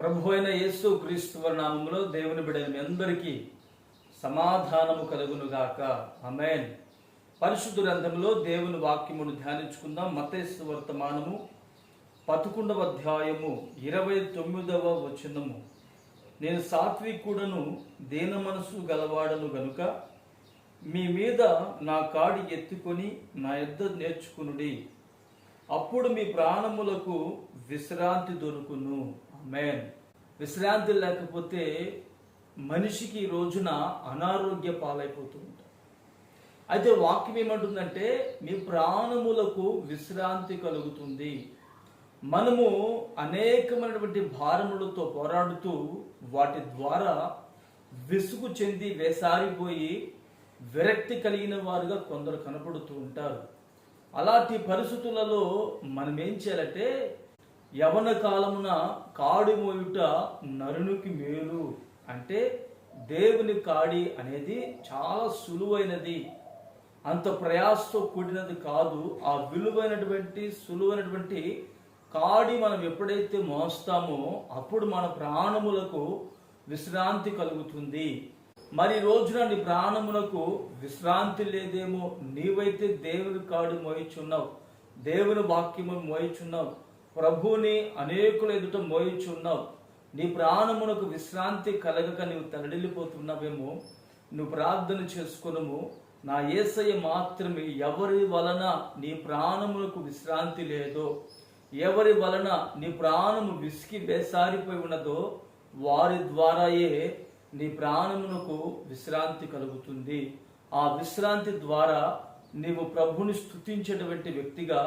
ప్రభు అయిన యేసు క్రీస్తు నామములో దేవుని బిడ్డల మీ అందరికీ సమాధానము కలుగునుగాక. ఆమేన్. పరిశుద్ధ గ్రంథంలో దేవుని వాక్యమును ధ్యానించుకుందాం. మత్తయి వర్తమానము 11వ అధ్యాయము 29వ వచనము. నేను సాత్వికుడను దీన మనసు గలవాడను గనుక మీ మీద నా కాడి ఎత్తుకొని నా యొద్ద నేర్చుకునుడి, అప్పుడు మీ ప్రాణములకు విశ్రాంతి దొరుకును. ఆమేన్. విశ్రాంతి లేకపోతే మనిషికి ఈ రోజున అనారోగ్య పాలైపోతూ ఉంటారు. అయితే వాక్యం ఏమంటుందంటే మీ ప్రాణములకు విశ్రాంతి కలుగుతుంది. మనము అనేకమైనటువంటి భారములతో పోరాడుతూ వాటి ద్వారా విసుగు చెంది వేసారిపోయి విరక్తి కలిగిన వారుగా కొందరు కనపడుతూ ఉంటారు. అలాంటి పరిస్థితులలో మనం ఏం చేయాలంటే, యవన కాలమున కాడి మోయుట నరునికి మేలు అంటే, దేవుని కాడి అనేది చాలా సులువైనది, అంత ప్రయాసతో కూడినది కాదు. ఆ సులువైనటువంటి కాడి మనం ఎప్పుడైతే మోస్తామో అప్పుడు మన ప్రాణములకు విశ్రాంతి కలుగుతుంది. మరి రోజున నీ ప్రాణమునకు విశ్రాంతి లేదేమో, నీవైతే దేవుని కాడు మోయిచున్నావు, దేవుని వాక్యము మోయిచున్నావు, ప్రభువుని అనేకుల ఎదుట మోయిచున్నావు. నీ ప్రాణమునకు విశ్రాంతి కలగక నీవు తరలిపోతున్నావేమో, నువ్వు ప్రార్థన చేసుకునము. నా యేసయ్య మాత్రమే ఎవరి వలన నీ ప్రాణమునకు విశ్రాంతి లేదో, ఎవరి వలన నీ ప్రాణము విసికి వేసారిపోయి ఉన్నదో వారి ద్వారాయే నీ ప్రాణమునకు విశ్రాంతి కలుగుతుంది. ఆ విశ్రాంతి ద్వారా నీవు ప్రభుని స్తుతించేటువంటి వ్యక్తిగా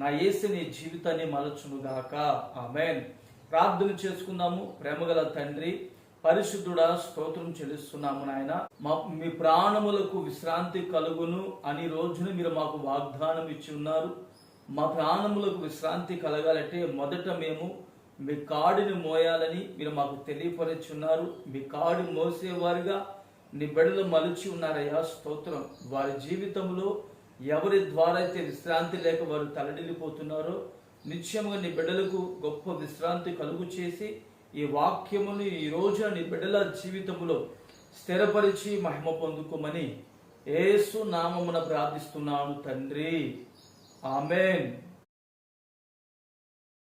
నా యేసు నీ జీవితాన్ని మలచునుగాక. ఆమేన్. ప్రార్థన చేసుకుందాము. ప్రేమగల తండ్రి, పరిశుద్ధుడా, స్తోత్రం చెల్లిస్తున్నాము నాయన. మీ ప్రాణములకు విశ్రాంతి కలుగును అని రోజున మీరు మాకు వాగ్దానం ఇచ్చి ఉన్నారు. మా ప్రాణములకు విశ్రాంతి కలగాలంటే మొదట మేము మీ కాడిని మోయాలని మీరు మాకు తెలియపరచున్నారు. మీ కాడి మోసేవారుగా నీ బిడ్డలు మలిచి ఉన్నారయ్యా, స్తోత్రం. వారి జీవితంలో ఎవరి ద్వారా అయితే విశ్రాంతి లేక వారు తలడిల్లిపోతున్నారో నిశ్చయముగా నీ బిడ్డలకు గొప్ప విశ్రాంతి కలుగు చేసి ఈ వాక్యమును ఈ రోజున నీ బిడ్డల జీవితంలో స్థిరపరిచి మహిమ పొందుకోమని యేసు నామమున ప్రార్థిస్తున్నాను తండ్రి. ఆమేన్.